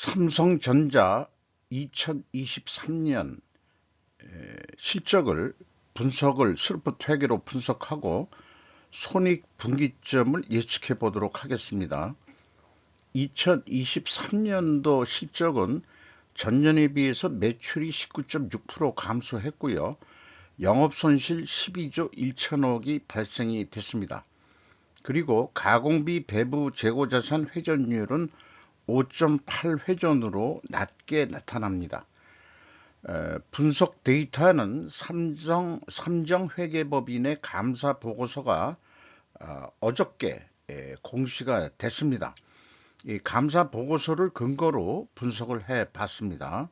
삼성전자 2023년 실적을 슬프트회계로 분석하고 손익분기점을 예측해 보도록 하겠습니다. 2023년도 실적은 전년에 비해서 매출이 19.6% 감소했고요. 영업손실 12조 1천억이 발생이 됐습니다. 그리고 가공비 배부 재고자산 회전율은 5.8회전으로 낮게 나타납니다. 분석 데이터는 삼정회계법인의 감사 보고서가 어저께 공시가 됐습니다. 이 감사 보고서를 근거로 분석을 해 봤습니다.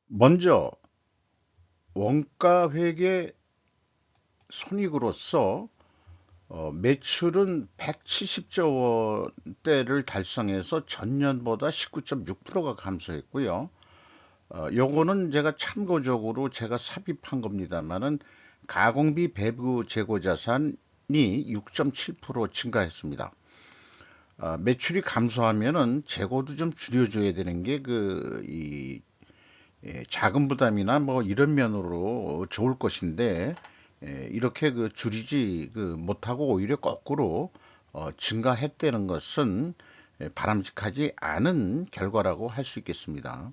먼저 원가회계 손익으로서 매출은 170조 원대를 달성해서 전년보다 19.6%가 감소했고요. 요거는 제가 참고적으로 제가 삽입한 겁니다만은 가공비 배부 재고 자산이 6.7% 증가했습니다. 매출이 감소하면은 재고도 좀 줄여줘야 되는 게 자금 부담이나 뭐 이런 면으로 좋을 것인데 이렇게 줄이지 못하고 오히려 거꾸로 증가했다는 것은 바람직하지 않은 결과라고 할 수 있겠습니다.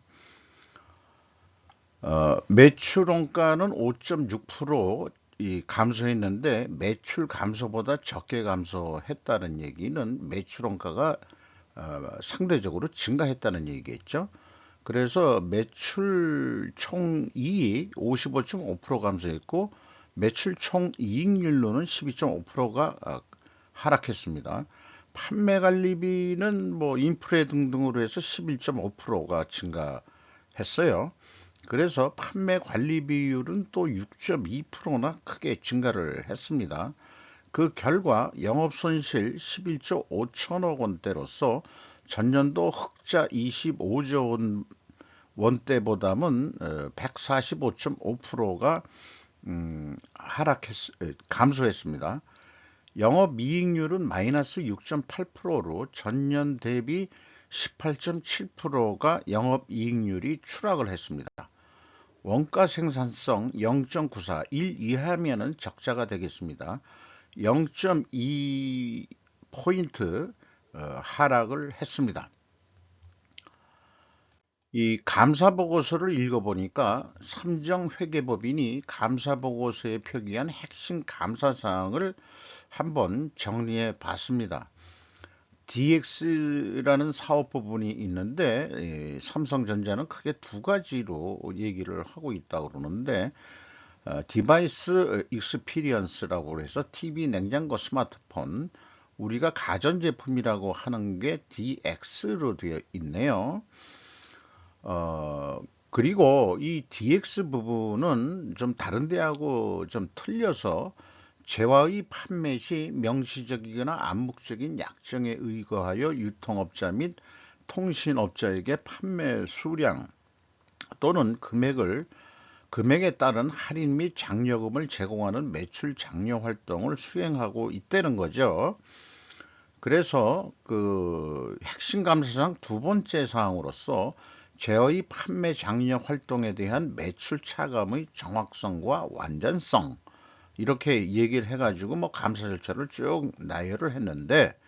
매출 원가는 5.6% 감소했는데 매출 감소보다 적게 감소했다는 얘기는 매출 원가가 상대적으로 증가했다는 얘기겠죠. 그래서 매출 총이익 55.5% 감소했고 매출 총이익률로는 12.5%가 하락했습니다. 판매관리비는 뭐 인프레 등등으로 해서 11.5%가 증가했어요. 그래서 판매 관리 비율은 또 6.2%나 크게 증가를 했습니다. 그 결과 영업손실 11조 5천억 원대로서 전년도 흑자 25조 원대보다는 145.5%가 감소했습니다. 영업이익률은 마이너스 6.8%로 전년 대비 18.7%가 영업이익률이 추락을 했습니다. 원가 생산성 0.94, 1 이하면은 적자가 되겠습니다. 0.2포인트 하락을 했습니다. 이 감사보고서를 읽어보니까 삼정회계법인이 감사보고서에 표기한 핵심 감사사항을 한번 정리해 봤습니다. DX라는 사업 부분이 있는데 삼성전자는 크게 두 가지로 얘기를 하고 있다고 그러는데 디바이스 익스피리언스라고 해서 TV, 냉장고, 스마트폰 우리가 가전제품이라고 하는 게 DX로 되어 있네요. 그리고 이 DX 부분은 좀 다른 데하고 좀 틀려서 재화의 판매 시 명시적이거나 암묵적인 약정에 의거하여 유통업자 및 통신업자에게 판매 수량 또는 금액에 따른 할인 및 장려금을 제공하는 매출 장려 활동을 수행하고 있다는 거죠. 그래서 핵심 감사상 두 번째 사항으로서 제어의 판매 장려 활동에 대한 매출 차감의 정확성과 완전성 이렇게 얘기를 해가지고 뭐 감사 절차를 쭉 나열을 했는데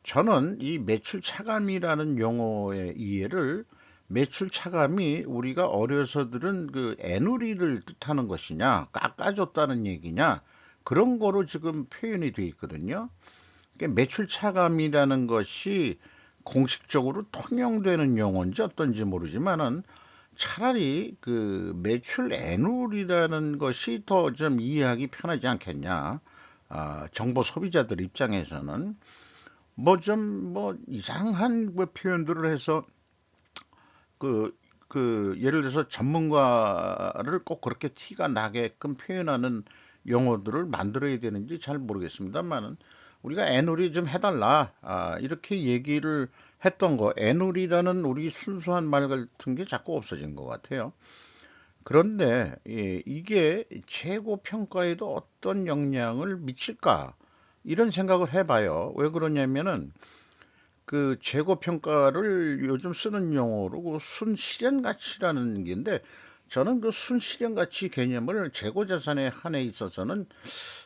저는 이 매출 차감이라는 용어의 이해를 매출 차감이 우리가 어려서들은 애누리를 뜻하는 것이냐 깎아줬다는 얘기냐 그런 거로 지금 표현이 되어 있거든요. 그러니까 매출 차감이라는 것이 공식적으로 통용되는 용어인지 어떤지 모르지만은 차라리 매출 애누리라는 것이 더 좀 이해하기 편하지 않겠냐. 정보 소비자들 입장에서는 뭐 이상한 표현들을 해서 예를 들어서 전문가를 꼭 그렇게 티가 나게끔 표현하는 용어들을 만들어야 되는지 잘 모르겠습니다만은 우리가 애누리 좀 해달라 이렇게 얘기를 했던 거 애누리라는 우리 순수한 말 같은 게 자꾸 없어진 것 같아요. 그런데 이게 재고 평가에도 어떤 영향을 미칠까 이런 생각을 해봐요. 왜 그러냐면은 그 재고 평가를 요즘 쓰는 용어로 그 순실현 가치라는 게인데, 저는 그 순실현 가치 개념을 재고 자산에 한해 있어서는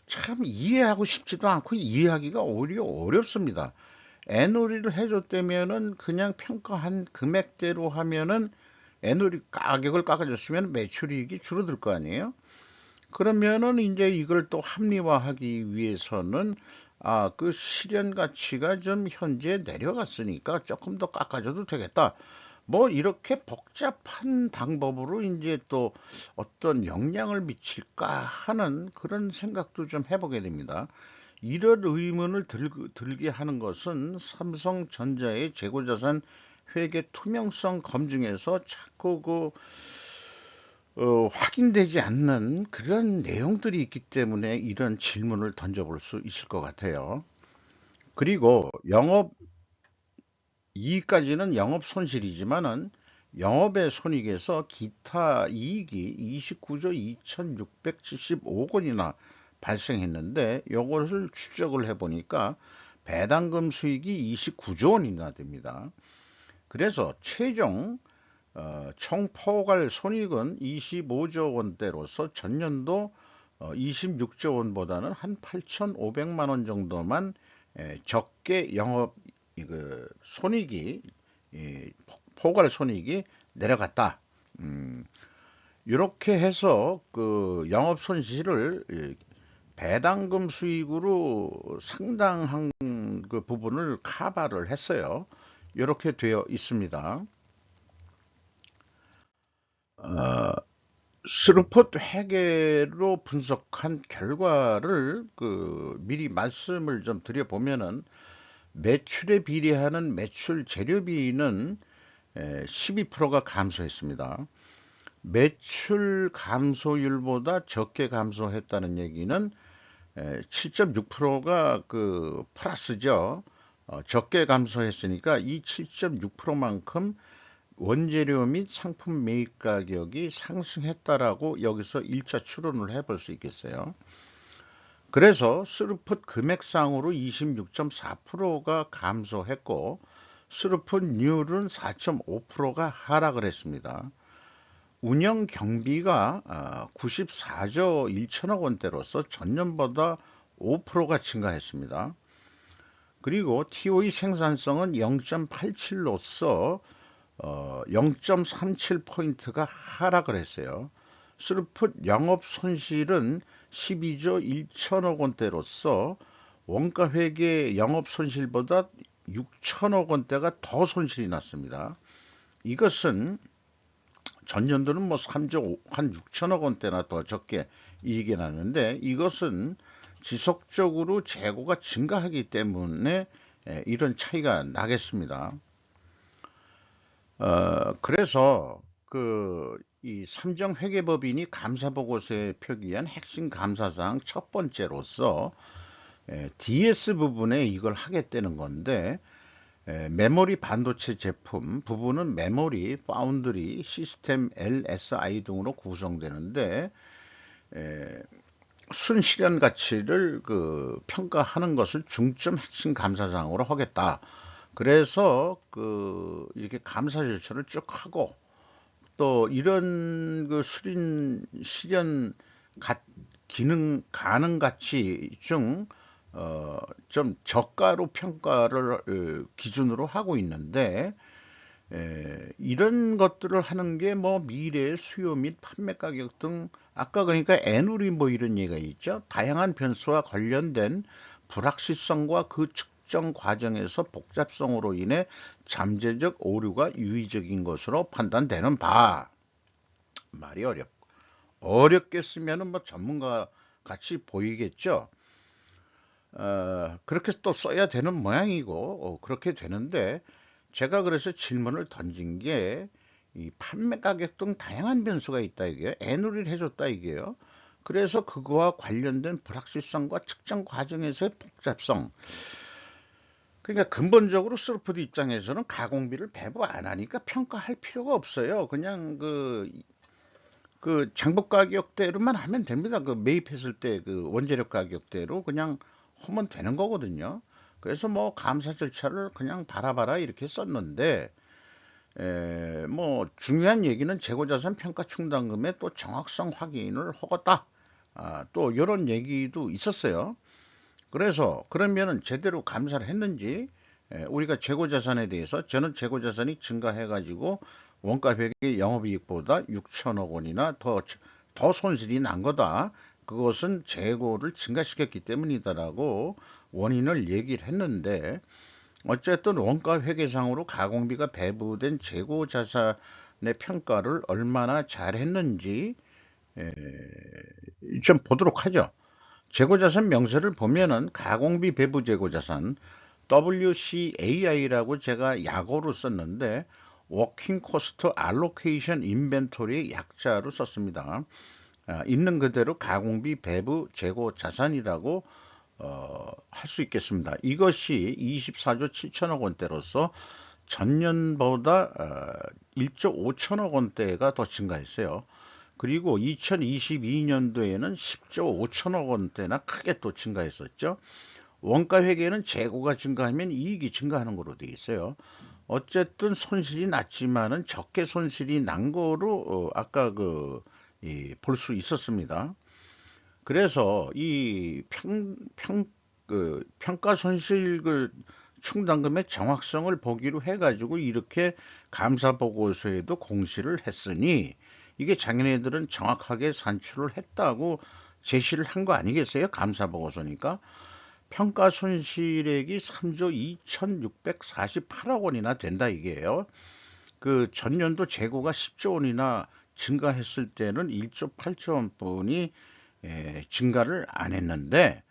참 이해하고 싶지도 않고 이해하기가 오히려 어렵습니다. 애놀이를 해줬다면은 그냥 평가한 금액대로 하면은 애놀이 가격을 깎아줬으면 매출이익이 줄어들 거 아니에요? 그러면은 이제 이걸 또 합리화하기 위해서는 그 실현 가치가 좀 현재 내려갔으니까 조금 더 깎아줘도 되겠다. 뭐 이렇게 복잡한 방법으로 이제 또 어떤 영향을 미칠까 하는 그런 생각도 좀 해보게 됩니다. 이런 의문을 들게 하는 것은 삼성전자의 재고자산 회계 투명성 검증에서 자꾸 확인되지 않는 그런 내용들이 있기 때문에 이런 질문을 던져볼 수 있을 것 같아요. 그리고 영업 이익까지는 영업 손실이지만은 영업의 손익에서 기타 이익이 29조 2,675억 원이나 발생했는데, 이것을 추적을 해보니까 배당금 수익이 29조 원이나 됩니다. 그래서 최종 총포괄 손익은 25조 원대로서 전년도 26조 원보다는 한 8,500만 원 정도만 적게 영업 손익이 포괄 손익이 내려갔다. 음, 이렇게 해서 그 영업 손실을 배당금 수익으로 상당한 그 부분을 커버를 했어요. 이렇게 되어 있습니다. 어, 스루폿 회계로 분석한 결과를 미리 말씀을 좀 드려보면은, 매출에 비례하는 매출 재료비는 12%가 감소했습니다. 매출 감소율보다 적게 감소했다는 얘기는 7.6%가 그 플러스죠. 적게 감소했으니까 이 7.6%만큼 원재료 및 상품 매입 가격이 상승했다라고 여기서 1차 추론을 해볼 수 있겠어요. 그래서 스루풋 금액상으로 26.4%가 감소했고, 스루풋률은 4.5%가 하락을 했습니다. 운영 경비가 94조 1천억 원대로서 전년보다 5%가 증가했습니다. 그리고 TOE 생산성은 0.87로서 0.37포인트가 하락을 했어요. 스루풋 영업 손실은 12조 1천억 원대로서 원가 회계 영업 손실보다 6천억 원대가 더 손실이 났습니다. 이것은 전년도는 뭐 3조 한 6천억 원대나 더 적게 이익이 났는데, 이것은 지속적으로 재고가 증가하기 때문에 이런 차이가 나겠습니다. 그래서 이 삼정회계법인이 감사보고서에 표기한 핵심 감사사항 첫 번째로서 DS 부분에 이걸 하겠다는 건데, 메모리 반도체 제품 부분은 메모리, 파운드리, 시스템, LSI 등으로 구성되는데, 순실현 가치를 평가하는 것을 중점 핵심 감사사항으로 하겠다. 그래서 이렇게 감사 절차를 쭉 하고, 또 이런 실현 기능 가능 가치 중 좀 저가로 평가를 기준으로 하고 있는데, 이런 것들을 하는 게 뭐 미래의 수요 및 판매 가격 등, 아까 그러니까 애누리 뭐 이런 얘기가 있죠. 다양한 변수와 관련된 불확실성과 그 측정 과정에서 복잡성으로 인해 잠재적 오류가 유의적인 것으로 판단되는 바. 말이 어렵게 쓰면은 뭐 전문가 같이 보이겠죠. 그렇게 또 써야 되는 모양이고, 그렇게 되는데, 제가 그래서 질문을 던진 게, 이 판매 가격 등 다양한 변수가 있다 이게요. 애누리를 해줬다 이게요. 그래서 그거와 관련된 불확실성과 측정 과정에서의 복잡성. 그러니까 근본적으로 스루프드 입장에서는 가공비를 배부 안 하니까 평가할 필요가 없어요. 그냥 장부 가격대로만 하면 됩니다. 매입했을 때 원재료 가격대로 그냥 하면 되는 거거든요. 그래서 뭐 감사 절차를 그냥 바라봐라 이렇게 썼는데 뭐 중요한 얘기는 재고자산 평가 충당금의 또 정확성 확인을 하겠다. 또 이런 얘기도 있었어요. 그래서 그러면은 제대로 감사를 했는지 우리가 재고자산에 대해서 저는 재고자산이 증가해가지고 원가백의 영업이익보다 6천억 원이나 더 손실이 난 거다. 그것은 재고를 증가시켰기 때문이다라고 원인을 얘기를 했는데 어쨌든 원가 회계상으로 가공비가 배부된 재고자산의 평가를 얼마나 잘했는지 에, 좀 보도록 하죠. 재고자산 명세를 보면은 가공비 배부 재고자산 WCAI라고 제가 약어로 썼는데 워킹 코스트 알로케이션 인벤토리의 약자로 썼습니다. 있는 그대로 가공비 배부 재고 자산이라고 할 수 있겠습니다. 이것이 24조 7천억 원대로서 전년보다 1조 5천억 원대가 더 증가했어요. 그리고 2022년도에는 10조 5천억 원대나 크게 또 증가했었죠. 원가 회계는 재고가 증가하면 이익이 증가하는 거로 되어 있어요. 어쨌든 손실이 났지만은 적게 손실이 난 거로 아까 볼 수 있었습니다. 그래서 이 평가 손실 충당금의 정확성을 보기로 해가지고 이렇게 감사 보고서에도 공시를 했으니 이게 자기네들은 정확하게 산출을 했다고 제시를 한 거 아니겠어요? 감사 보고서니까. 평가 손실액이 3조 2,648억 원이나 된다 이게요. 그 전년도 재고가 10조 원이나 증가했을 때는 1조 8천 원뿐이 증가를 안 했는데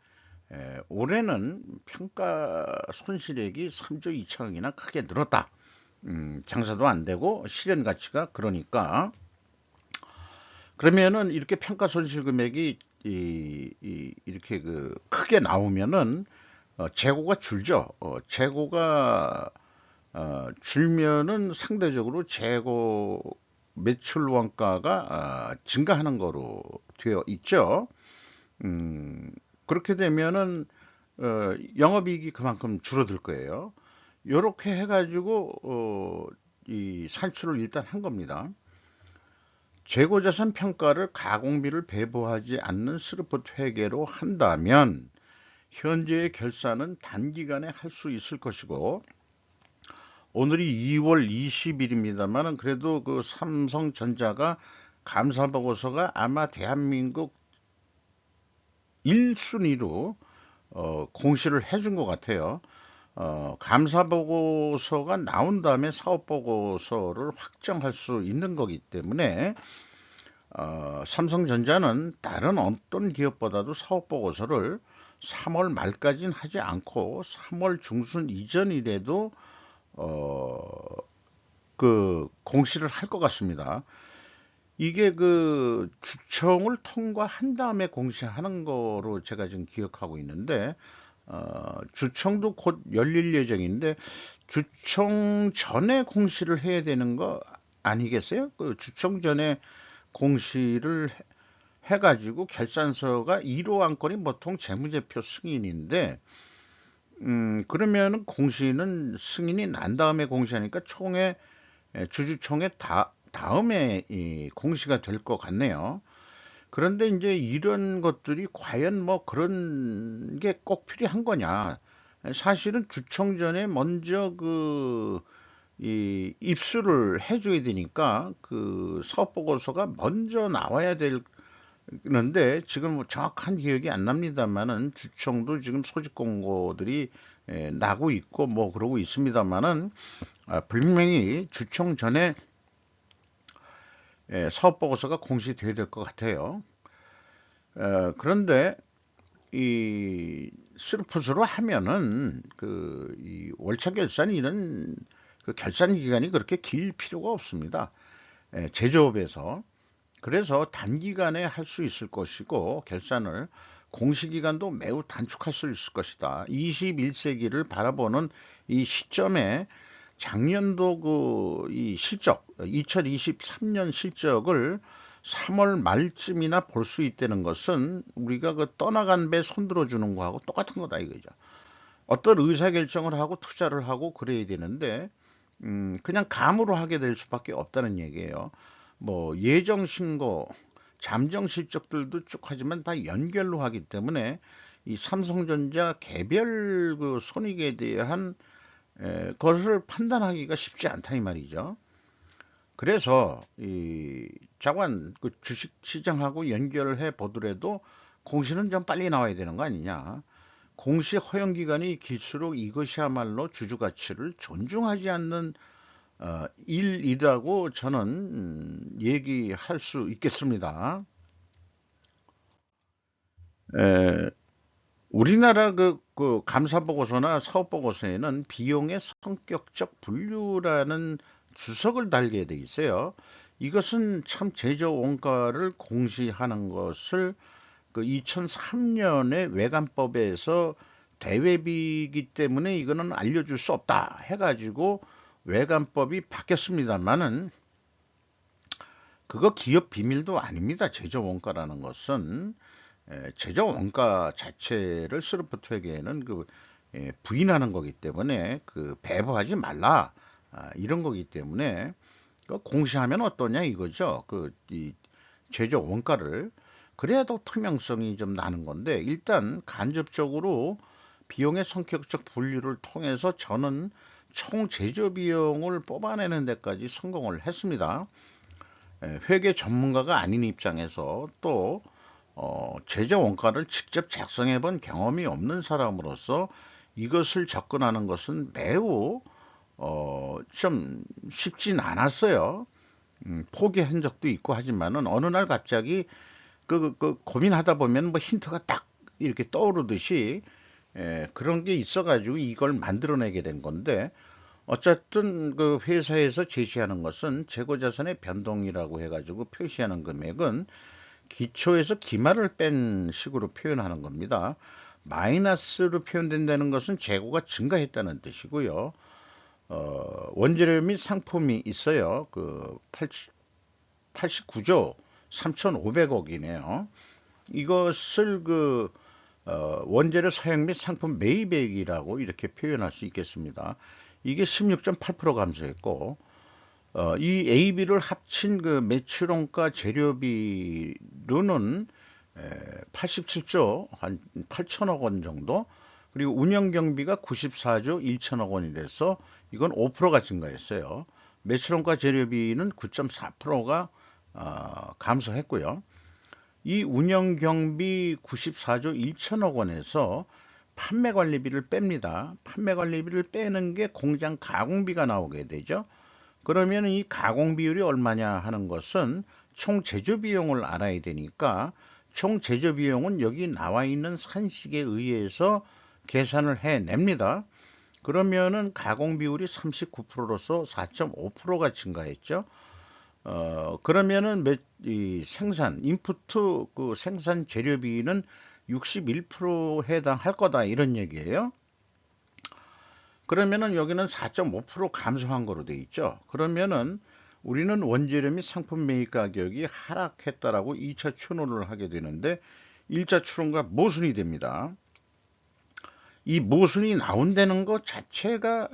올해는 평가 손실액이 3조 2천억이나 크게 늘었다. 장사도 안 되고 실현 가치가 그러면은 이렇게 평가 손실 금액이 이렇게 크게 나오면은 재고가 줄죠. 재고가 줄면은 상대적으로 재고 매출 원가가 증가하는 거로 되어 있죠. 음, 그렇게 되면은 영업이익이 그만큼 줄어들 거예요. 요렇게 해가지고 이 산출을 일단 한 겁니다. 재고자산 평가를 가공비를 배부하지 않는 스루풋 회계로 한다면 현재의 결산은 단기간에 할 수 있을 것이고 오늘이 2월 20일입니다만은 그래도 그 삼성전자가 감사 보고서가 아마 대한민국 1순위로 공시를 해준 것 같아요. 감사 보고서가 나온 다음에 사업 보고서를 확정할 수 있는 거기 때문에 삼성전자는 다른 어떤 기업보다도 사업 보고서를 3월 말까지는 하지 않고 3월 중순 이전이라도 공시를 할 것 같습니다. 이게 주청을 통과한 다음에 공시하는 거로 제가 지금 기억하고 있는데 주청도 곧 열릴 예정인데 주청 전에 공시를 해야 되는 거 아니겠어요? 주청 전에 공시를 해가지고 결산서가 1호 안건이 보통 재무제표 승인인데 그러면은 공시는 승인이 난 다음에 공시하니까 주주총회 다음에 이 공시가 될 것 같네요. 그런데 이제 이런 것들이 과연 뭐 그런 게 꼭 필요한 거냐? 사실은 주총 전에 먼저 이 입수를 해줘야 되니까 그 사업 보고서가 먼저 나와야 되는데 지금 뭐 정확한 기억이 안 납니다만은 주총도 지금 소집 공고들이 나고 있고 뭐 그러고 있습니다만은 분명히 주총 전에 사업 보고서가 공시돼야 될 것 같아요. 그런데 이 스루풋으로 하면은 이 월차 결산이 이런 결산 기간이 그렇게 길 필요가 없습니다. 제조업에서 그래서 단기간에 할 수 있을 것이고 결산을 공시기간도 매우 단축할 수 있을 것이다. 21세기를 바라보는 이 시점에 작년도 이 실적, 2023년 실적을 3월 말쯤이나 볼 수 있다는 것은 우리가 그 떠나간 배 손들어 주는 거하고 똑같은 거다 이거죠. 어떤 의사결정을 하고 투자를 하고 그래야 되는데 그냥 감으로 하게 될 수밖에 없다는 얘기예요. 뭐 예정 신고, 잠정 실적들도 쭉 하지만 다 연결로 하기 때문에 이 삼성전자 개별 그 손익에 대한 것을 판단하기가 쉽지 않다 이 말이죠. 그래서 이 자관 그 주식 시장하고 연결해 보더라도 공시는 좀 빨리 나와야 되는 거 아니냐. 공시 허용 기간이 길수록 이것이야말로 주주 가치를 존중하지 않는 일이라고 저는 얘기할 수 있겠습니다. 에, 우리나라 그 감사 보고서나 사업 보고서에는 비용의 성격적 분류라는 주석을 달게 돼 있어요. 이것은 참 제조 원가를 공시하는 것을 그 2003년에 외관법에서 대외비이기 때문에 이거는 알려줄 수 없다 해가지고 외관법이 바뀌었습니다만은 그거 기업 비밀도 아닙니다. 제조 원가라는 것은 제조 원가 자체를 스루프트 회계에는 부인하는 거기 때문에 그 배부하지 말라 이런 거기 때문에 그 공시하면 어떠냐 이거죠. 이 제조 원가를 그래야 더 투명성이 좀 나는 건데 일단 간접적으로 비용의 성격적 분류를 통해서 저는 총 제조 비용을 뽑아내는 데까지 성공을 했습니다. 회계 전문가가 아닌 입장에서 또 제조 원가를 직접 작성해 본 경험이 없는 사람으로서 이것을 접근하는 것은 매우 좀 쉽진 않았어요. 포기한 적도 있고 하지만은 어느 날 갑자기 고민하다 보면 뭐 힌트가 딱 이렇게 떠오르듯이 그런 게 있어가지고 이걸 만들어내게 된 건데 어쨌든 그 회사에서 제시하는 것은 재고자산의 변동이라고 해가지고 표시하는 금액은 기초에서 기말을 뺀 식으로 표현하는 겁니다. 마이너스로 표현된다는 것은 재고가 증가했다는 뜻이고요. 원재료 및 상품이 있어요. 89조 3,500억이네요. 이것을 원재료 사용 및 상품 매입액이라고 이렇게 표현할 수 있겠습니다. 이게 16.8% 감소했고 이 AB를 합친 그 매출원가 재료비로는 87조 한 8천억 원 정도 그리고 운영 경비가 94조 1천억 원이라서 이건 5%가 증가했어요. 매출원가 재료비는 9.4%가 감소했고요. 이 운영 경비 94조 1천억 원에서 판매 관리비를 뺍니다. 판매 관리비를 빼는 게 공장 가공비가 나오게 되죠. 그러면 이 가공 비율이 얼마냐 하는 것은 총 제조 비용을 알아야 되니까 총 제조 비용은 여기 나와 있는 산식에 의해서 계산을 해냅니다. 그러면은 가공 비율이 39%로서 4.5%가 증가했죠. 그러면은 이 생산, 인푸트 그 생산 재료비는 61% 해당할 거다 이런 얘기예요. 그러면은 여기는 4.5% 감소한 거로 돼 있죠. 그러면은 우리는 원재료 및 상품 매입 가격이 하락했다라고 2차 추론을 하게 되는데 1차 추론과 모순이 됩니다. 이 모순이 나온다는 것 자체가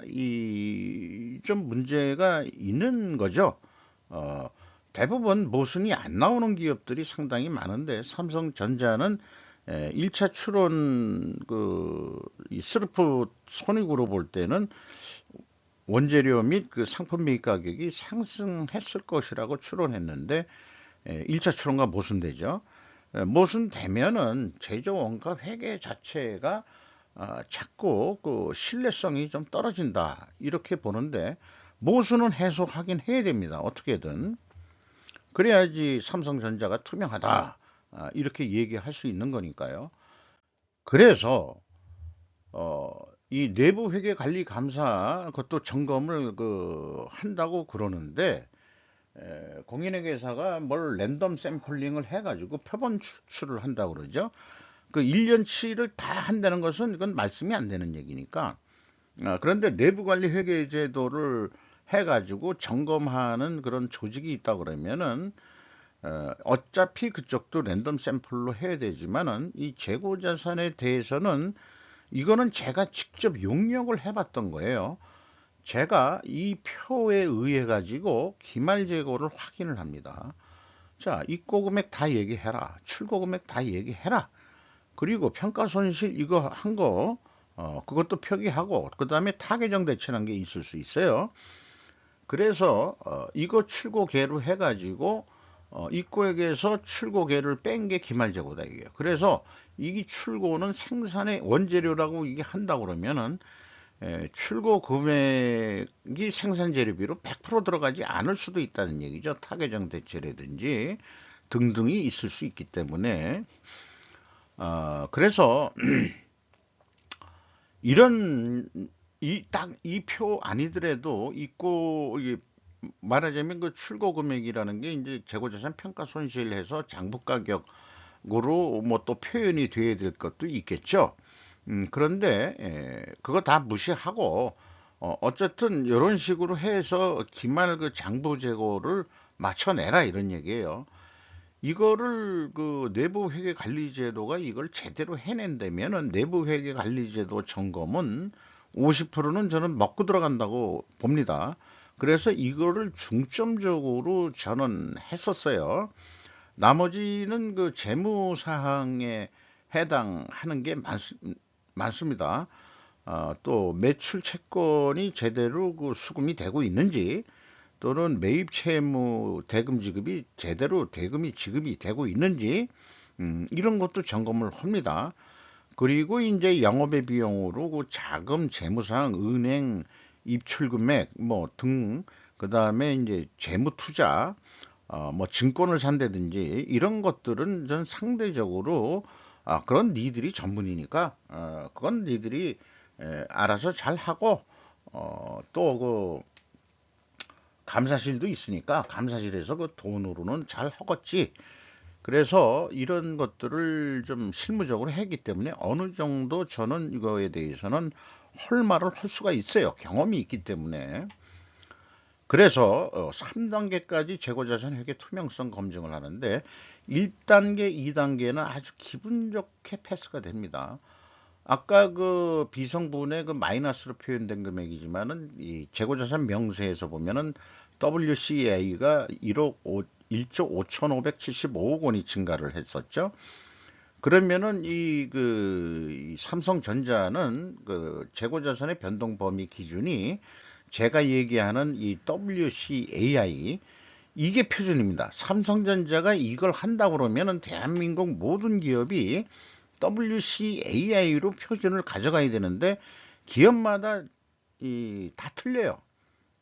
좀 문제가 있는 거죠. 어, 대부분 모순이 안 나오는 기업들이 상당히 많은데 삼성전자는 1차 추론 이 스루프 손익으로 볼 때는 원재료 및 그 상품 매입 가격이 상승했을 것이라고 추론했는데 1차 추론과 모순되죠. 모순되면은 제조 원가 회계 자체가 자꾸 그 신뢰성이 좀 떨어진다 이렇게 보는데 모순은 해소하긴 해야 됩니다. 어떻게든 그래야지 삼성전자가 투명하다 이렇게 얘기할 수 있는 거니까요. 그래서 어, 이 내부 회계 관리 감사 그것도 점검을 한다고 그러는데 공인회계사가 뭘 랜덤 샘플링을 해가지고 표본 추출을 한다고 그러죠. 그 1년치를 다 한다는 것은 이건 말씀이 안 되는 얘기니까. 그런데 내부 관리 회계 제도를 해가지고 점검하는 그런 조직이 있다 그러면은 어차피 그쪽도 랜덤 샘플로 해야 되지만은 이 재고 자산에 대해서는 이거는 제가 직접 용역을 해봤던 거예요. 제가 이 표에 의해 가지고 기말 재고를 확인을 합니다. 자, 입고 금액 다 얘기해라. 출고 금액 다 얘기해라. 그리고 평가 손실 이거 한 거, 그것도 표기하고, 그 다음에 타계정 대체라는 게 있을 수 있어요. 그래서, 이거 출고계로 해가지고, 입고액에서 출고계를 뺀 게 기말재고다, 이게요. 그래서, 이게 출고는 생산의 원재료라고 이게 한다 그러면은, 출고 금액이 생산 재료비로 100% 들어가지 않을 수도 있다는 얘기죠. 타계정 대체라든지 등등이 있을 수 있기 때문에. 그래서 이런 이 표 아니더라도 있고 이게 말하자면 그 출고 금액이라는 게 이제 재고자산 평가 손실해서 장부 가격으로 뭐 또 표현이 돼야 될 것도 있겠죠. 그런데 그거 다 무시하고 어쨌든 이런 식으로 해서 기말 그 장부 재고를 맞춰내라 이런 얘기예요. 이거를 그 내부 회계 관리 제도가 이걸 제대로 해낸다면은 내부 회계 관리 제도 점검은 50%는 저는 먹고 들어간다고 봅니다. 그래서 이거를 중점적으로 저는 했었어요. 나머지는 그 재무 사항에 해당하는 게 많습니다. 또 매출 채권이 제대로 그 수금이 되고 있는지 또는 매입 채무 대금 지급이 제대로 대금이 지급이 되고 있는지 이런 것도 점검을 합니다. 그리고 이제 영업의 비용으로 그 자금, 재무상, 은행 입출 금액 뭐 등 그다음에 이제 재무 투자 뭐 증권을 산다든지 이런 것들은 전 상대적으로 그건 니들이 전문이니까 그건 니들이 알아서 잘 하고 또그 감사실도 있으니까 감사실에서 그 돈으로는 잘 하겠지. 그래서 이런 것들을 좀 실무적으로 했기 때문에 어느 정도 저는 이거에 대해서는 할 말을 할 수가 있어요. 경험이 있기 때문에. 그래서 3단계까지 재고자산 회계 투명성 검증을 하는데 1단계, 2단계는 아주 기분 좋게 패스가 됩니다. 아까 그 비성분의 그 마이너스로 표현된 금액이지만은 이 재고자산 명세에서 보면은 WCA가 1조 5,575억 원이 증가를 했었죠. 그러면은 이 삼성전자는 그 재고자산의 변동 범위 기준이 제가 얘기하는 이 WCAI 이게 표준입니다. 삼성전자가 이걸 한다 그러면은 대한민국 모든 기업이 WCAI로 표준을 가져가야 되는데 기업마다 다 틀려요.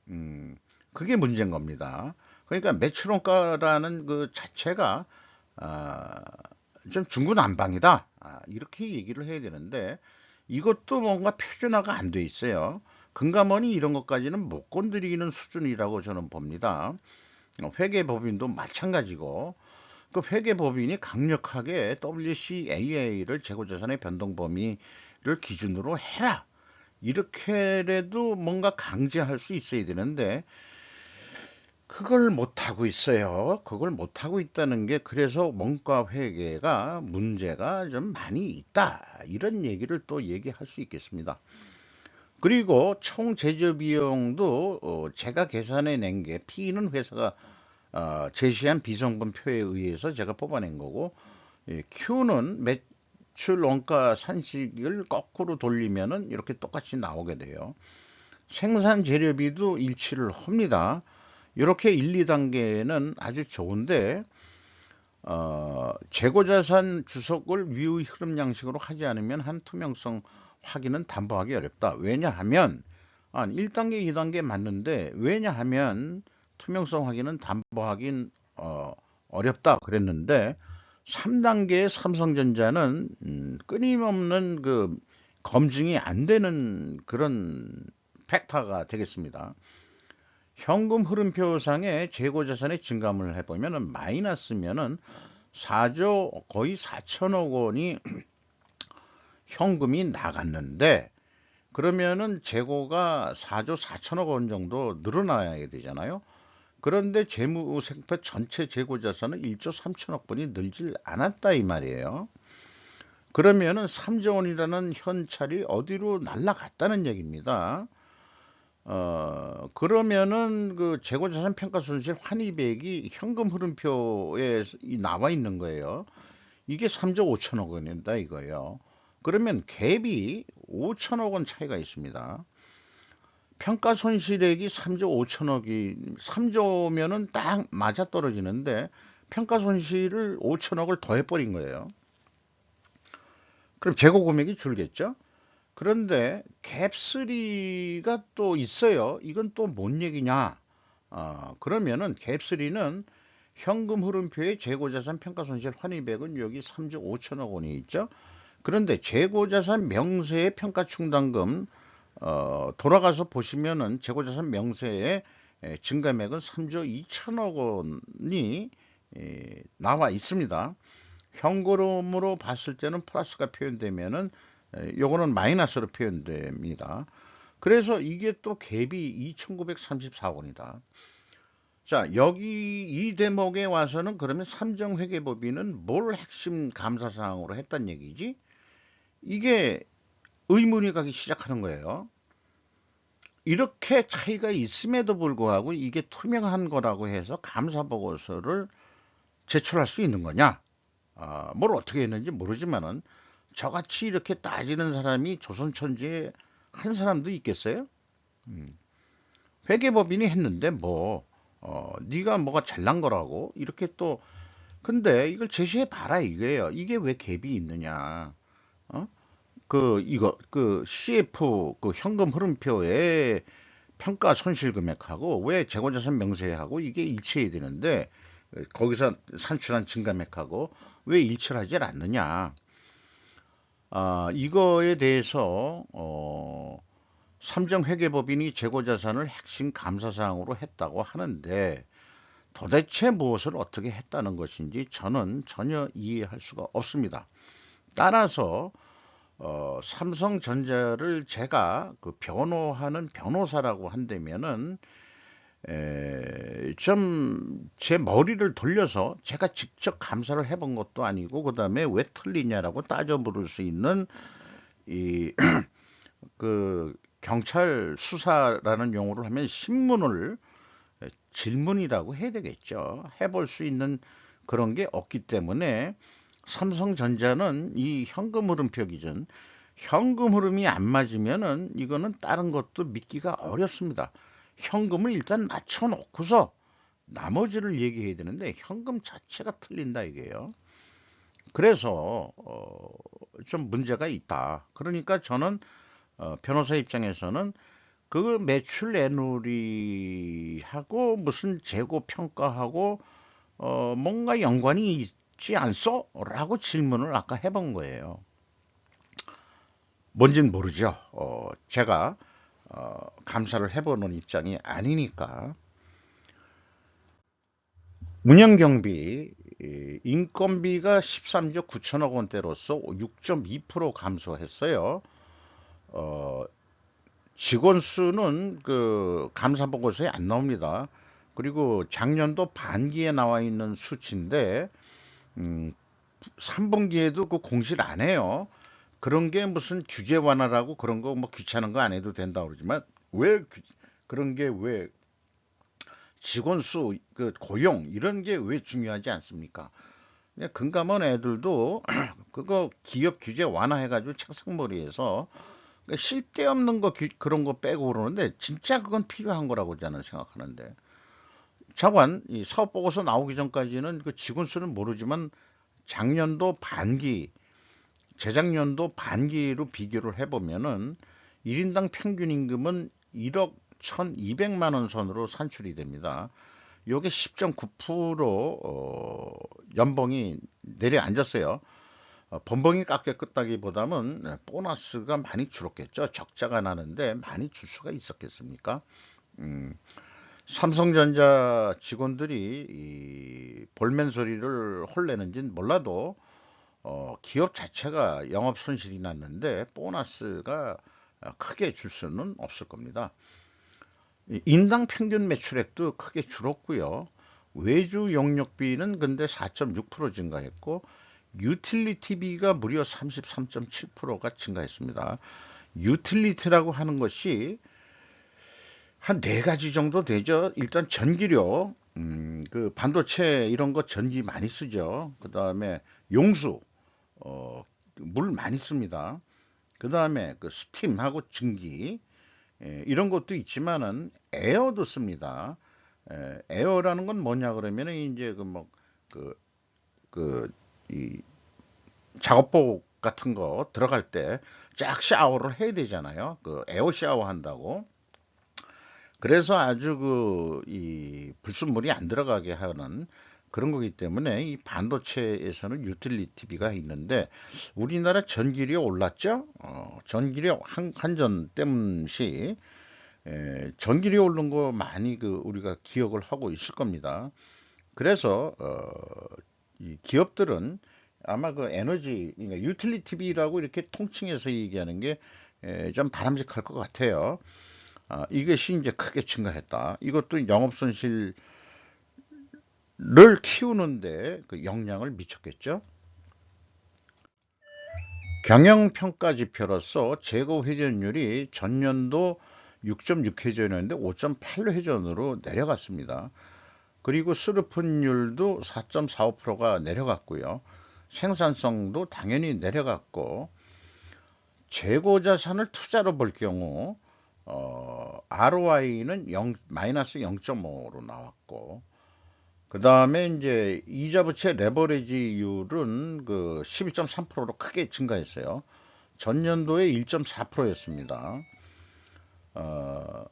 음, 그게 문제인 겁니다. 그러니까 매출원가라는 그 자체가 아, 좀 중구난방이다. 이렇게 얘기를 해야 되는데 이것도 뭔가 표준화가 안 돼 있어요. 금감원이 이런 것까지는 못 건드리는 수준이라고 저는 봅니다. 회계법인도 마찬가지고 그 회계법인이 강력하게 WCAA를 재고자산의 변동 범위를 기준으로 해라. 이렇게라도 뭔가 강제할 수 있어야 되는데 그걸 못하고 있어요. 그걸 못하고 있다는 게 그래서 원가 회계가 문제가 좀 많이 있다. 이런 얘기를 또 얘기할 수 있겠습니다. 그리고 총 제조 비용도 제가 계산해 낸 게 P는 회사가 제시한 비성분표에 의해서 제가 뽑아낸 거고 Q는 매출 원가 산식을 거꾸로 돌리면은 이렇게 똑같이 나오게 돼요. 생산 재료비도 일치를 합니다. 이렇게 1, 2단계는 아주 좋은데 재고자산 주석을 위의 흐름 양식으로 하지 않으면 한 투명성 확인은 담보하기 어렵다. 왜냐하면 1단계, 2단계 맞는데 왜냐하면 투명성 확인은 담보하긴 어렵다 그랬는데 3단계의 삼성전자는 끊임없는 그 검증이 안 되는 그런 팩터가 되겠습니다. 현금 흐름표상의 재고자산의 증감을 해보면은 마이너스면은 4조 거의 4천억 원이 현금이 나갔는데 그러면은 재고가 4조 4천억 원 정도 늘어나야 되잖아요. 그런데 재무생태 전체 재고자산은 1조 3천억 원이 늘질 않았다 이 말이에요. 그러면은 3조 원이라는 현찰이 어디로 날아갔다는 얘기입니다. 그러면은 그 재고자산 평가손실 환입액이 현금 흐름표에 나와 있는 거예요. 이게 3조 5천억 원이다 이거예요. 그러면 갭이 5천억 원 차이가 있습니다. 평가 손실액이 3조 5천억이 3조면은 딱 맞아 떨어지는데 평가 손실을 5천억을 더해버린 거예요. 그럼 재고 금액이 줄겠죠? 그런데 갭3가 또 있어요. 이건 또 뭔 얘기냐? 그러면은 갭3는 현금 흐름표의 재고자산 평가손실 환입액은 여기 3조 5천억 원이 있죠. 그런데 재고자산 명세의 평가충당금 돌아가서 보시면은 재고자산 명세의 증감액은 3조 2천억 원이 나와 있습니다. 현금으로 봤을 때는 플러스가 표현되면은 요거는 마이너스로 표현됩니다. 그래서 이게 또 갭이 2,934원이다. 자, 여기 이 대목에 와서는 그러면 삼정회계법인은 뭘 핵심 감사사항으로 했단 얘기지? 이게 의문이 가기 시작하는 거예요. 이렇게 차이가 있음에도 불구하고 이게 투명한 거라고 해서 감사보고서를 제출할 수 있는 거냐? 뭘 어떻게 했는지 모르지만은 저같이 이렇게 따지는 사람이 조선천지에 한 사람도 있겠어요? 음. 회계법인이 했는데 뭐 네가 뭐가 잘난 거라고 이렇게 또 근데 이걸 제시해 봐라 이거예요. 이게 왜 갭이 있느냐? 어? 이거 CF 그 현금 흐름표에 평가 손실 금액하고 왜 재고자산 명세하고 이게 일치해야 되는데 거기서 산출한 증감액하고 왜 일치를 하지 않느냐? 이거에 대해서 삼정회계법인이 재고자산을 핵심 감사사항으로 했다고 하는데 도대체 무엇을 어떻게 했다는 것인지 저는 전혀 이해할 수가 없습니다. 따라서 삼성전자를 제가 그 변호하는 변호사라고 한다면은 좀 제 머리를 돌려서 제가 직접 감사를 해본 것도 아니고 그다음에 왜 틀리냐라고 따져 물을 수 있는 이 그 경찰 수사라는 용어를 하면 신문을 질문이라고 해야 되겠죠. 해볼 수 있는 그런 게 없기 때문에 삼성전자는 이 현금 흐름표 기준, 현금 흐름이 안 맞으면은 이거는 다른 것도 믿기가 어렵습니다. 현금을 일단 맞춰 놓고서 나머지를 얘기해야 되는데 현금 자체가 틀린다 이게요. 그래서 좀 문제가 있다. 그러니까 저는 변호사 입장에서는 그 매출 애누리하고 무슨 재고 평가하고 뭔가 연관이 있지 않소? 라고 질문을 아까 해본 거예요. 뭔진 모르죠. 제가 감사를 해보는 입장이 아니니까. 운영경비, 인건비가 13조 9천억 원대로서 6.2% 감소했어요. 어, 직원 수는 그 감사 보고서에 안 나옵니다. 그리고 작년도 반기에 나와 있는 수치인데, 음, 3분기에도 그 공시를 안 해요. 그런 게 무슨 규제 완화라고 그런 거 뭐 귀찮은 거 안 해도 된다 그러지만 왜 그런 게 왜 직원 수, 그 고용 이런 게 왜 중요하지 않습니까? 그냥 금감원 애들도 그거 기업 규제 완화해가지고 책상머리에서 그러니까 쓸데없는 거 그런 거 빼고 그러는데 진짜 그건 필요한 거라고 저는 생각하는데 차관 이 사업 보고서 나오기 전까지는 그 직원 수는 모르지만 작년도 반기 재작년도 반기로 비교를 해보면은 1인당 평균 임금은 1억 1,200만 원 선으로 산출이 됩니다. 요게 10.9% 연봉이 내려앉았어요. 번봉이 깎였다기보다는 보너스가 많이 줄었겠죠. 적자가 나는데 많이 줄 수가 있었겠습니까? 음, 삼성전자 직원들이 이 볼멘 소리를 홀내는지는 몰라도 기업 자체가 영업 손실이 났는데 보너스가 크게 줄 수는 없을 겁니다. 인당 평균 매출액도 크게 줄었고요. 외주 용역비는 근데 4.6% 증가했고 유틸리티비가 무려 33.7%가 증가했습니다. 유틸리티라고 하는 것이 한 네 가지 정도 되죠. 일단 전기료, 그 반도체 이런 거 전기 많이 쓰죠. 그 다음에 용수, 물 많이 씁니다. 그 다음에 그 스팀하고 증기, 이런 것도 있지만은 에어도 씁니다. 에어라는 건 뭐냐 그러면은 이제 그 뭐 그 그 이 작업복 같은 거 들어갈 때 쫙 샤워를 해야 되잖아요. 그 에어 샤워 한다고. 그래서 아주 그 이 불순물이 안 들어가게 하는 그런 거기 때문에 이 반도체에서는 유틸리티비가 있는데 우리나라 전기료 올랐죠? 전기료 한전 때문시 전기료 오른 거 많이 그 우리가 기억을 하고 있을 겁니다. 그래서 이 기업들은 아마 그 에너지, 그러니까 유틸리티비라고 이렇게 통칭해서 얘기하는 게 좀 바람직할 것 같아요. 이것이 이제 크게 증가했다. 이것도 영업 손실을 키우는데 그 영향을 미쳤겠죠. 경영평가 지표로서 재고 회전율이 전년도 6.6회전이었는데 5.8회전으로 내려갔습니다. 그리고 수르픈율도 4.45%가 내려갔고요. 생산성도 당연히 내려갔고 재고 자산을 투자로 볼 경우 ROI는 마이너스 0.5로 나왔고 그 다음에 이제 이자 부채 레버리지율은 그 11.3%로 크게 증가했어요. 전년도에 1.4%였습니다. 어,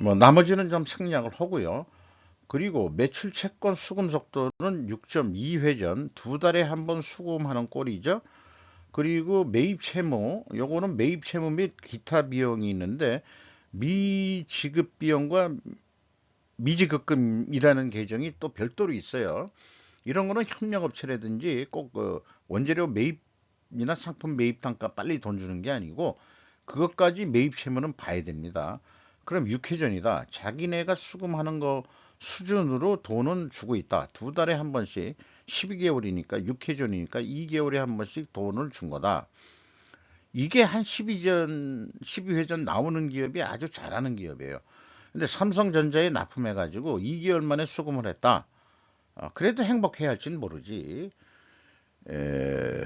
뭐 나머지는 좀 생략을 하고요. 그리고 매출 채권 수금 속도는 6.2회전, 두 달에 한 번 수금하는 꼴이죠. 그리고 매입 채무, 요거는 매입 채무 및 기타 비용이 있는데 미지급 비용과 미지급금이라는 계정이 또 별도로 있어요. 이런 거는 협력업체라든지 꼭 그 원재료 매입이나 상품 매입 단가 빨리 돈 주는 게 아니고 그것까지 매입 채무는 봐야 됩니다. 그럼 육회전이다. 자기네가 수금하는 거 수준으로 돈은 주고 있다. 두 달에 한 번씩 12개월이니까 육회전이니까 2개월에 한 번씩 돈을 준 거다. 이게 한 12회전 나오는 기업이 아주 잘하는 기업이에요. 근데 삼성전자에 납품해가지고 2개월 만에 수금을 했다. 그래도 행복해야 할진 모르지. 에,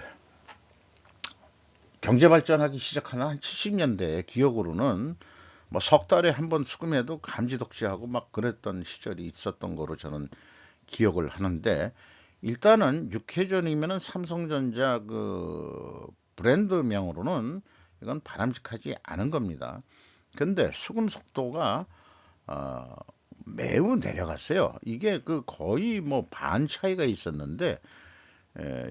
경제 발전하기 시작하는 한 70년대 기억으로는 뭐 석 달에 한 번 수금해도 감지덕지하고 막 그랬던 시절이 있었던 거로 저는 기억을 하는데 일단은 육회전이면은 삼성전자 그 브랜드명으로는 이건 바람직하지 않은 겁니다. 근데 수금 속도가 어, 매우 내려갔어요. 이게 그 거의 뭐 반 차이가 있었는데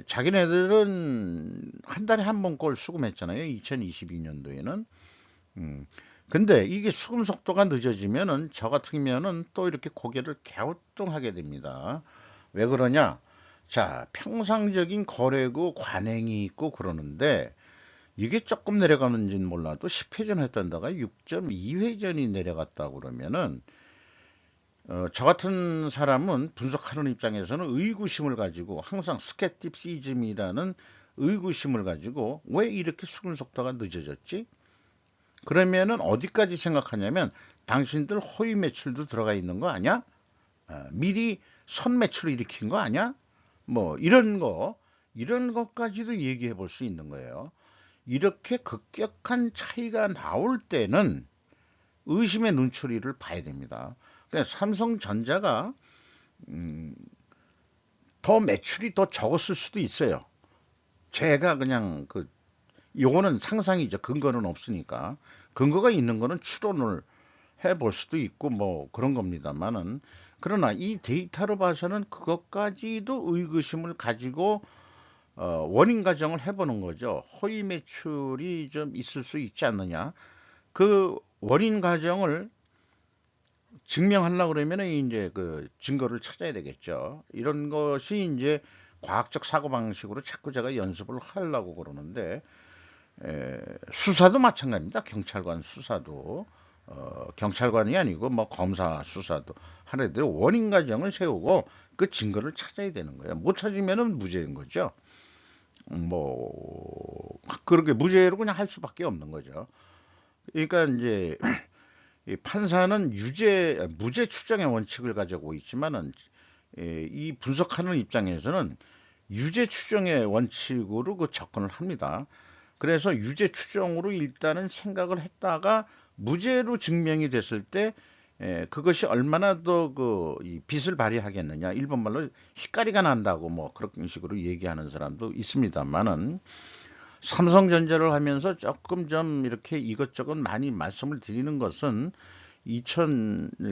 자기네들은 한 달에 한 번 꼴 수금했잖아요. 2022년도에는. 음. 근데 이게 수금 속도가 늦어지면은 저 같으면은 또 이렇게 고개를 갸우뚱하게 됩니다. 왜 그러냐? 자, 평상적인 거래고 관행이 있고 그러는데 이게 조금 내려가는지는 몰라도 10회전 했던 데가 6.2회전이 내려갔다 그러면은 저 같은 사람은 분석하는 입장에서는 의구심을 가지고 항상 스cepticism이라는 의구심을 가지고 왜 이렇게 수급 속도가 늦어졌지? 그러면은 어디까지 생각하냐면 당신들 허위 매출도 들어가 있는 거 아니야? 미리 선 매출을 일으킨 거 아니야? 뭐 이런 것까지도 얘기해 볼 수 있는 거예요. 이렇게 급격한 차이가 나올 때는 의심의 눈초리를 봐야 됩니다. 그래서 삼성전자가 음, 더 매출이 더 적었을 수도 있어요. 제가 그냥 그 요거는 상상이죠. 근거는 없으니까. 근거가 있는 거는 추론을 해볼 수도 있고 뭐 그런 겁니다만은 그러나 이 데이터로 봐서는 그것까지도 의구심을 가지고 원인 가정을 해보는 거죠. 허위 매출이 좀 있을 수 있지 않느냐. 그 원인 가정을 증명하려고 그러면 이제 그 증거를 찾아야 되겠죠. 이런 것이 이제 과학적 사고방식으로 자꾸 제가 연습을 하려고 그러는데 수사도 마찬가지입니다. 경찰관 수사도. 경찰관이 아니고 뭐 검사 수사도 하는데 원인 과정을 세우고 그 증거를 찾아야 되는 거예요. 못 찾으면은 무죄인 거죠. 뭐 그렇게 무죄로 그냥 할 수밖에 없는 거죠. 그러니까 이제 이 판사는 무죄 추정의 원칙을 가지고 있지만은 이 분석하는 입장에서는 유죄 추정의 원칙으로 그 접근을 합니다. 그래서 유죄 추정으로 일단은 생각을 했다가 무죄로 증명이 됐을 때 그것이 얼마나 더 그 빛을 발휘하겠느냐. 일본말로 희까리가 난다고 뭐 그런 식으로 얘기하는 사람도 있습니다만은 삼성전자를 하면서 조금 좀 이렇게 이것저것 많이 말씀을 드리는 것은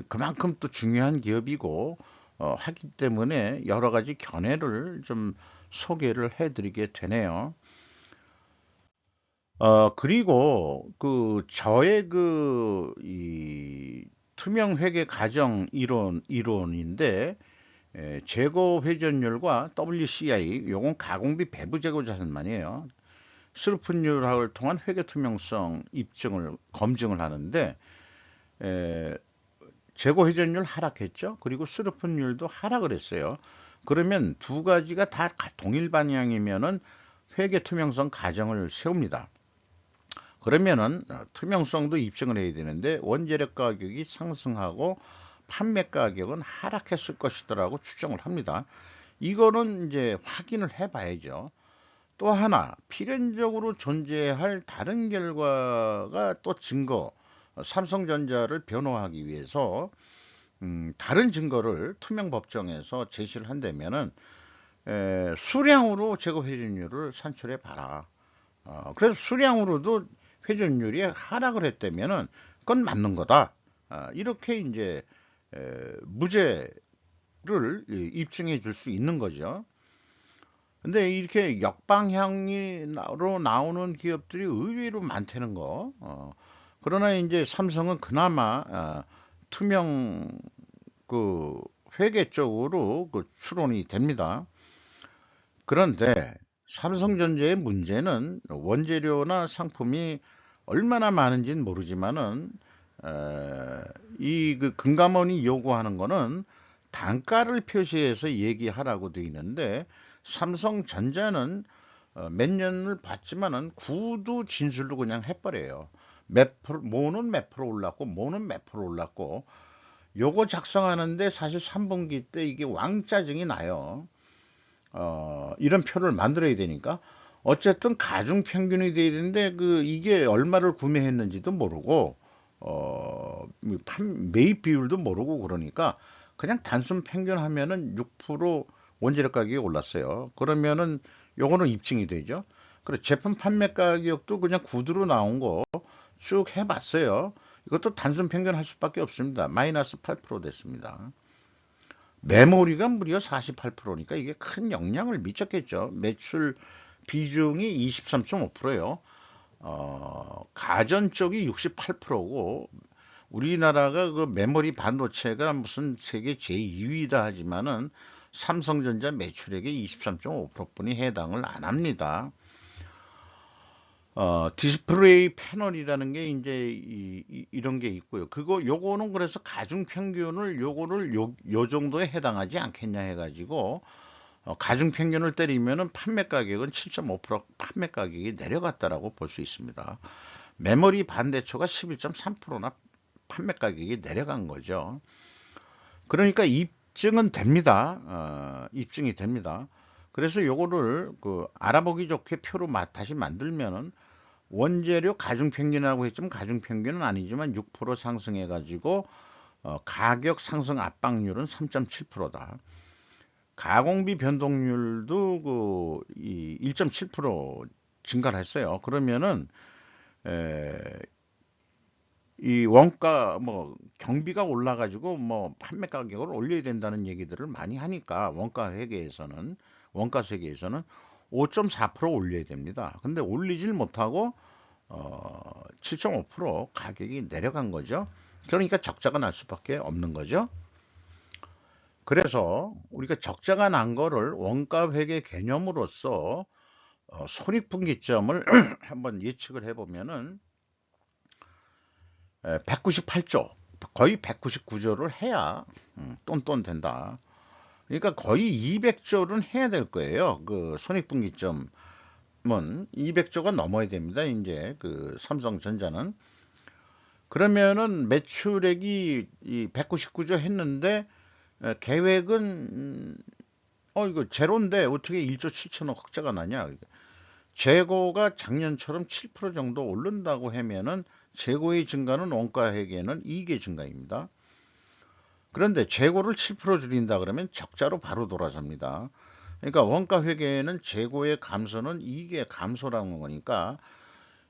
그만큼 또 중요한 기업이고 하기 때문에 여러 가지 견해를 좀 소개를 해드리게 되네요. 그리고 그 저의 이 투명 회계 가정 이론인데 재고 회전율과 WCI 요건 가공비 배부 재고 자산만이에요. 슬픈율을 통한 회계 투명성 검증을 하는데 에, 재고 회전율 하락했죠. 그리고 슬픈율도 하락을 했어요. 그러면 두 가지가 다 동일 방향이면은 회계 투명성 가정을 세웁니다. 그러면은 투명성도 입증을 해야 되는데 원재료 가격이 상승하고 판매 가격은 하락했을 것이더라고 추정을 합니다. 이거는 이제 확인을 해 봐야죠. 또 하나 필연적으로 존재할 다른 결과가 또 삼성전자를 변호하기 위해서 다른 증거를 투명법정에서 제시를 한다면은 수량으로 재고 회전율을 산출해 봐라. 그래서 수량으로도 회전율이 하락을 했다면은 그건 맞는 거다. 이렇게 이제 무죄를 입증해 줄 수 있는 거죠. 근데 이렇게 역방향으로 나오는 기업들이 의외로 많다는 거. 그러나 이제 삼성은 그나마 투명 그 회계 쪽으로 그 추론이 됩니다. 그런데 삼성전자의 문제는 원재료나 상품이 얼마나 많은지는 모르지만은 이 그 금감원이 요구하는 거는 단가를 표시해서 얘기하라고 되어 있는데 삼성전자는 몇 년을 봤지만은 구두 진술로 그냥 해버려요. 모는 몇 프로 올랐고 모는 몇 프로 올랐고 요거 작성하는데 사실 3분기 때 이게 왕짜증이 나요. 이런 표를 만들어야 되니까 어쨌든 가중 평균이 돼야 되는데 이게 얼마를 구매했는지도 모르고 매입 비율도 모르고 그러니까 그냥 단순 평균하면은 6% 원재료 가격이 올랐어요. 그러면은 요거는 입증이 되죠. 그리고 제품 판매 가격도 그냥 구두로 나온 거 쭉 해봤어요. 이것도 단순 평균할 수밖에 없습니다. 마이너스 8% 됐습니다. 메모리가 무려 48%니까 이게 큰 영향을 미쳤겠죠. 매출 비중이 23.5%예요. 가전 쪽이 68%고 우리나라가 그 메모리 반도체가 무슨 세계 제2위다 하지만은 삼성전자 매출액의 23.5%뿐이 해당을 안 합니다. 디스플레이 패널이라는 게 이제 이런 게 있고요. 요거는 그래서 가중 평균을 요거를 요 정도에 해당하지 않겠냐 해가지고 가중 평균을 때리면은 판매 가격은 7.5% 판매 가격이 내려갔다라고 볼 수 있습니다. 메모리 반대초가 11.3%나 판매 가격이 내려간 거죠. 그러니까 입증은 됩니다. 입증이 됩니다. 그래서 요거를 알아보기 좋게 표로 다시 만들면은 원재료 가중평균이라고 했지만 가중평균은 아니지만 6% 상승해 가지고 가격 상승 압박률은 3.7%다. 가공비 변동률도 1.7% 증가를 했어요. 그러면은 에, 이 원가 뭐 경비가 올라가지고 뭐 판매 가격을 올려야 된다는 얘기들을 많이 하니까 원가 회계에서는 5.4% 올려야 됩니다. 근데 올리질 못하고 7.5% 가격이 내려간 거죠. 그러니까 적자가 날 수밖에 없는 거죠. 그래서 우리가 적자가 난 거를 원가 회계 개념으로서 손익분기점을 한번 예측을 해보면은 198조, 거의 199조를 해야 똔똔 된다. 그러니까 거의 200조는 해야 될 거예요. 그 손익분기점은 200조가 넘어야 됩니다. 이제 그 삼성전자는. 그러면은 매출액이 이 199조 했는데 계획은 이거 제로인데 어떻게 1조 7천억 흑자가 나냐? 재고가 작년처럼 7% 정도 오른다고 하면은 재고의 증가는 원가회계는 이익의 증가입니다. 그런데 재고를 7% 줄인다 그러면 적자로 바로 돌아섭니다. 그러니까 원가회계는 재고의 감소는 이익의 감소라는 거니까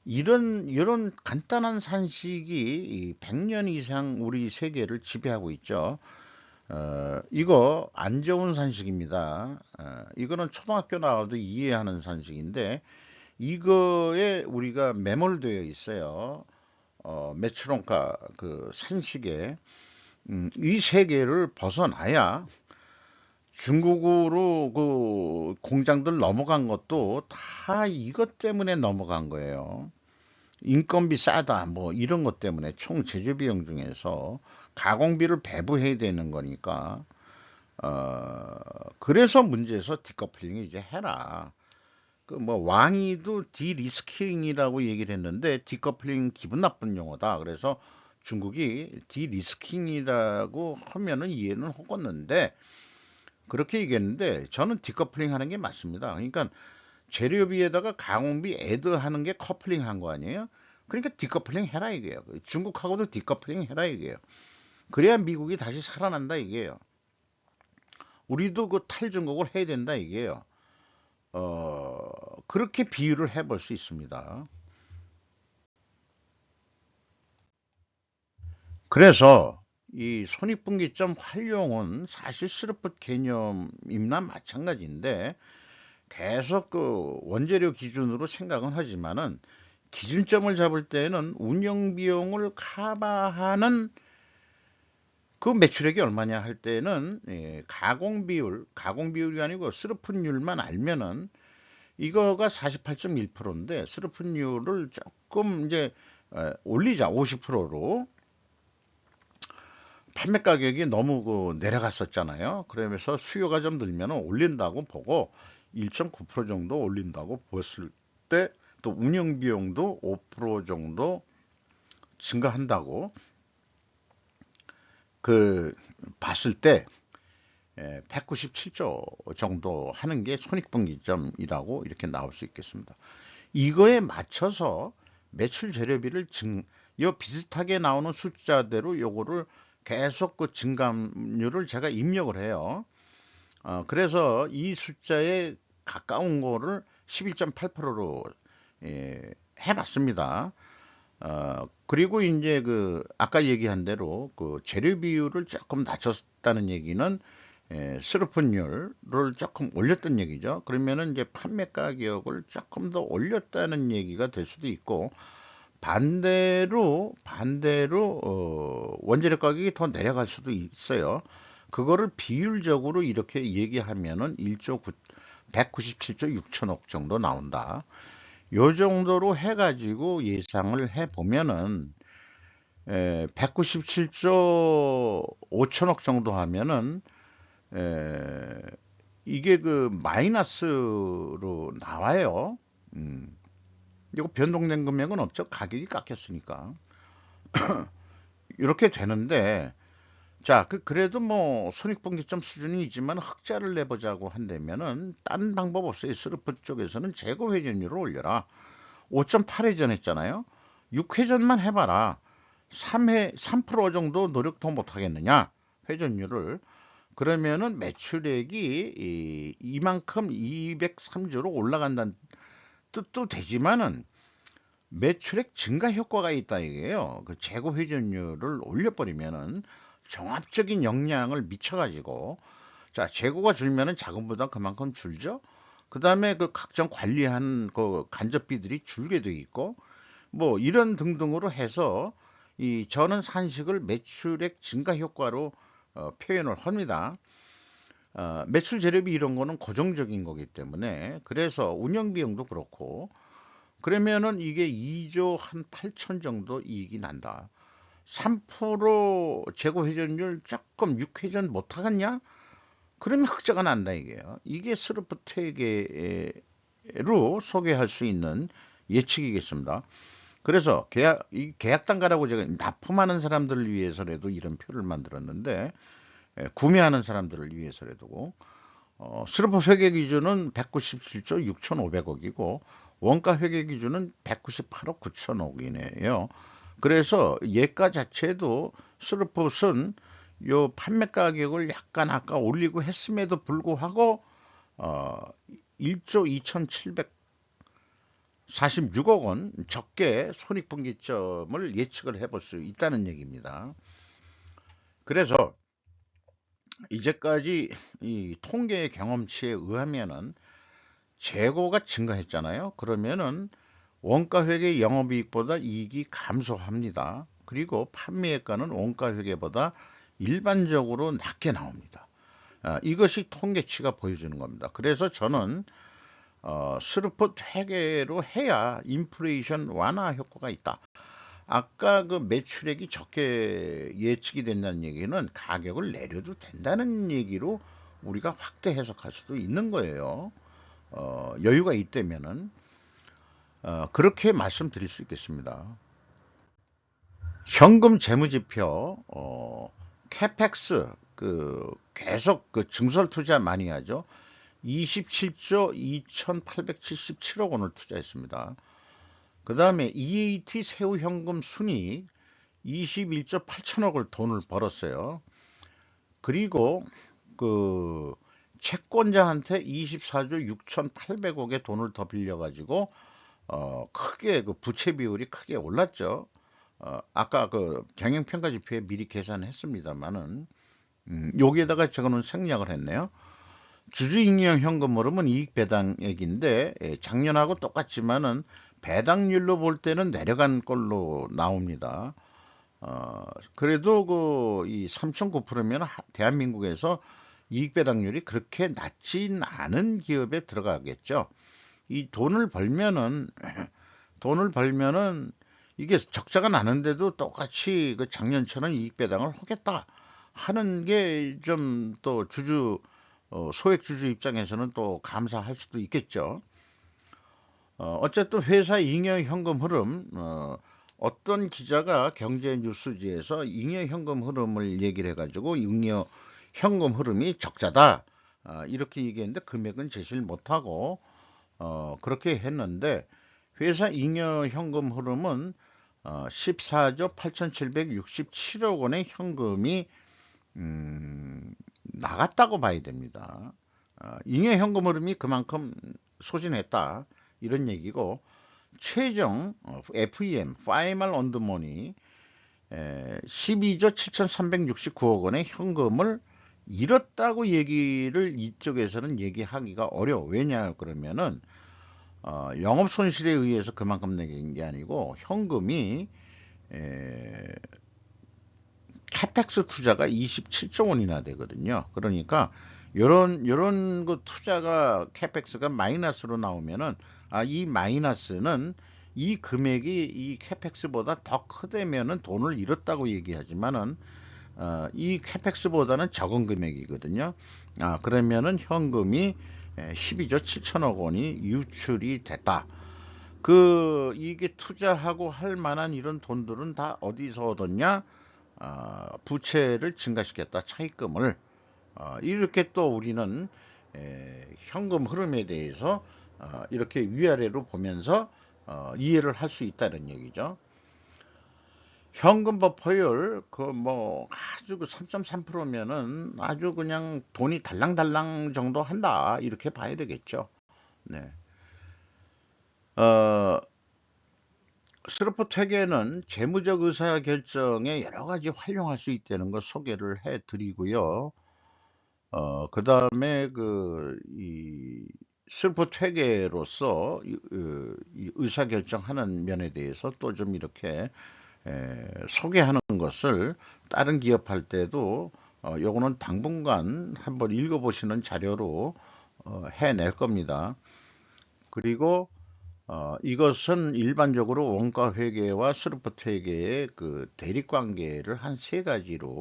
이런 간단한 산식이 100년 이상 우리 세계를 지배하고 있죠. 이거 안 좋은 산식입니다. 이거는 초등학교 나와도 이해하는 산식인데 이거에 우리가 매몰되어 있어요. 매출원가 그 산식에 이 세계를 벗어나야 중국으로 그 공장들 넘어간 것도 다 이것 때문에 넘어간 거예요. 인건비 싸다 뭐 이런 것 때문에 총 제조 비용 중에서 가공비를 배분해야 되는 거니까 그래서 문제에서 디커플링을 이제 해라. 그 뭐 왕이도 디리스킹이라고 얘기를 했는데 디커플링 기분 나쁜 용어다. 그래서 중국이 디리스킹이라고 하면은 이해는 하겠는데 그렇게 얘기했는데 저는 디커플링 하는 게 맞습니다. 그러니까 재료비에다가 가공비 애드하는 게 커플링 한 거 아니에요? 그러니까 디커플링 해라 이게요. 중국하고도 디커플링 해라 이게요. 그래야 미국이 다시 살아난다 이게요. 우리도 그 탈중국을 해야 된다 이게요. 그렇게 비유를 해볼 수 있습니다. 그래서 이 손익분기점 활용은 사실 스르풋 개념이나 마찬가지인데 계속 그 원재료 기준으로 생각은 하지만은 기준점을 잡을 때는 운영 비용을 커버하는 그 매출액이 얼마냐 할 때는 가공 비율이 아니고 스르픈율만 알면은 이거가 48.1%인데 스르픈율을 조금 이제 올리자 50%로 판매 가격이 너무 그 내려갔었잖아요. 그러면서 수요가 좀 늘면 올린다고 보고 1.9% 정도 올린다고 봤을 때 또 운영 비용도 5% 정도 증가한다고 그 봤을 때 197조 정도 하는 게 손익분기점이라고 이렇게 나올 수 있겠습니다. 이거에 맞춰서 매출 재료비를 요 비슷하게 나오는 숫자대로 요거를 계속 그 증감률을 제가 입력을 해요. 그래서 이 숫자에 가까운 거를 11.8%로 해봤습니다. 그리고 이제 그 아까 얘기한 대로 그 재료 비율을 조금 낮췄다는 얘기는 수르픈율을 조금 올렸던 얘기죠. 그러면은 이제 판매 가격을 조금 더 올렸다는 얘기가 될 수도 있고 반대로 원재료 가격이 더 내려갈 수도 있어요. 그거를 비율적으로 이렇게 얘기하면은 197조 6천억 정도 나온다. 요 정도로 해가지고 예상을 해보면은 197조 5천억 정도 하면은 에, 이게 그 마이너스로 나와요. 음, 이거 변동된 금액은 없죠. 가격이 깎였으니까. 이렇게 되는데 자, 그래도 뭐 손익분기점 수준이 있지만 흑자를 내보자고 한다면은 딴 방법 없어요. 스르프 쪽에서는 재고 회전율을 올려라. 5.8회전 했잖아요. 6회전만 해봐라. 3% 정도 노력 더 못하겠느냐? 회전율을. 그러면은 매출액이 이만큼 203조로 올라간다는 뜻도 되지만은 매출액 증가 효과가 있다 이게요. 그 재고 회전율을 올려버리면은 종합적인 영향을 미쳐가지고 자 재고가 줄면은 자금보다 그만큼 줄죠. 그 다음에 그 각종 관리한 그 간접비들이 줄게 돼 있고 뭐 이런 등등으로 해서 이 저는 산식을 매출액 증가 효과로 표현을 합니다. 매출 재료비 이런 거는 고정적인 거기 때문에 그래서 운영 비용도 그렇고 그러면은 이게 2조 한 8천 정도 이익이 난다. 3% 재고 회전율 조금 6회전 못 하겠냐? 그러면 흑자가 난다 이게요. 이게 스루프 퇴계로 소개할 수 있는 예측이겠습니다. 그래서 이 계약 단가라고 제가 납품하는 사람들을 위해서라도 이런 표를 만들었는데, 구매하는 사람들을 위해서라도 스루프 회계 기준은 197조 6,500억이고 원가 회계 기준은 198억 9천억이네요. 그래서 예가 자체도 스루프는 요 판매 가격을 약간 아까 올리고 했음에도 불구하고 어 1조 2,746억 원 적게 손익분기점을 예측을 해볼 수 있다는 얘기입니다. 그래서 이제까지 이 통계 경험치에 의하면은 재고가 증가했잖아요. 그러면은 원가 회계 영업이익보다 이익이 감소합니다. 그리고 판매액가는 원가 회계보다 일반적으로 낮게 나옵니다. 이것이 통계치가 보여주는 겁니다. 그래서 저는 스루프 회계로 해야 인플레이션 완화 효과가 있다. 아까 그 매출액이 적게 예측이 된다는 얘기는 가격을 내려도 된다는 얘기로 우리가 확대 해석할 수도 있는 거예요. 여유가 있다면은 그렇게 말씀드릴 수 있겠습니다. 현금 재무지표, 캐펙스 계속 그 증설 투자 많이 하죠. 27조 2,877억 원을 투자했습니다. 그 다음에 EAT 세후 현금 순이익 21조 8천억을 돈을 벌었어요. 그리고 그 채권자한테 24조 6,800억의 돈을 더 빌려가지고 크게 그 부채 비율이 크게 올랐죠. 아까 그 경영평가지표에 미리 계산했습니다만은 여기에다가 저거는 생략을 했네요. 주주익령 현금 흐름은 이익 배당액인데 작년하고 똑같지만은 배당률로 볼 때는 내려간 걸로 나옵니다. 그래도 그 이 3.9%면 대한민국에서 이익 배당률이 그렇게 낮진 않은 기업에 들어가겠죠. 이 돈을 벌면은 이게 적자가 나는데도 똑같이 그 작년처럼 이익 배당을 하겠다 하는 게 좀 또 소액 주주 입장에서는 또 감사할 수도 있겠죠. 어쨌든 회사 잉여 현금 흐름, 어떤 기자가 경제 뉴스지에서 잉여 현금 흐름을 얘기를 해가지고 잉여 현금 흐름이 적자다 이렇게 얘기했는데 금액은 제시를 못하고 그렇게 했는데 회사 잉여 현금 흐름은 14조 8,767억 원의 현금이 나갔다고 봐야 됩니다. 잉여 현금 흐름이 그만큼 소진했다 이런 얘기고 최종 FEM Final on the Money 12조 7,369억 원의 현금을 잃었다고 얘기를 이쪽에서는 얘기하기가 어려워. 왜냐 그러면은 영업 손실에 의해서 그만큼 내긴 게 아니고 현금이 캐펙스 투자가 27조 원이나 되거든요. 그러니까 요런 그 투자가 캐펙스가 마이너스로 나오면은 이 마이너스는 이 금액이 이 캐펙스보다 더 크다면은 돈을 잃었다고 얘기하지만은 이 캐펙스보다는 적은 금액이거든요. 그러면은 현금이 12조 7천억 원이 유출이 됐다. 이게 투자하고 할 만한 이런 돈들은 다 어디서 얻었냐? 부채를 증가시켰다. 차입금을. 이렇게 또 우리는 현금 흐름에 대해서 이렇게 위아래로 보면서 이해를 할 수 있다는 얘기죠. 현금 버퍼율 뭐 아주 그 3.3%면은 아주 그냥 돈이 달랑달랑 정도 한다 이렇게 봐야 되겠죠. 네. 어, 스루프 퇴계는 재무적 의사 결정에 여러 가지 활용할 수 있다는 걸 소개를 해 드리고요. 그 다음에 이 스루프 퇴계로서 이 의사 결정하는 면에 대해서 또 좀 이렇게 소개하는 것을 다른 기업할 때도 요거는 당분간 한번 읽어보시는 자료로 해낼 겁니다. 그리고 이것은 일반적으로 원가 회계와 스루퍼트 회계의 그 대립 관계를 한 세 가지로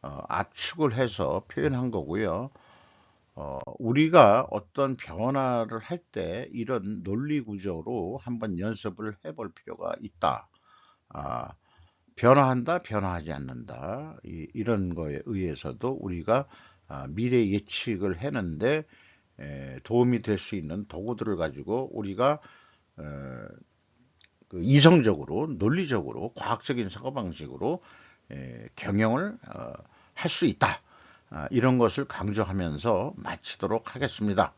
압축을 해서 표현한 거고요. 우리가 어떤 변화를 할 때 이런 논리 구조로 한번 연습을 해볼 필요가 있다. 아, 변화한다, 변화하지 않는다. 이런 거에 의해서도 우리가 미래 예측을 해는데 도움이 될 수 있는 도구들을 가지고 우리가 어, 그 이성적으로, 논리적으로, 과학적인 사고방식으로 경영을 할 수 있다. 이런 것을 강조하면서 마치도록 하겠습니다.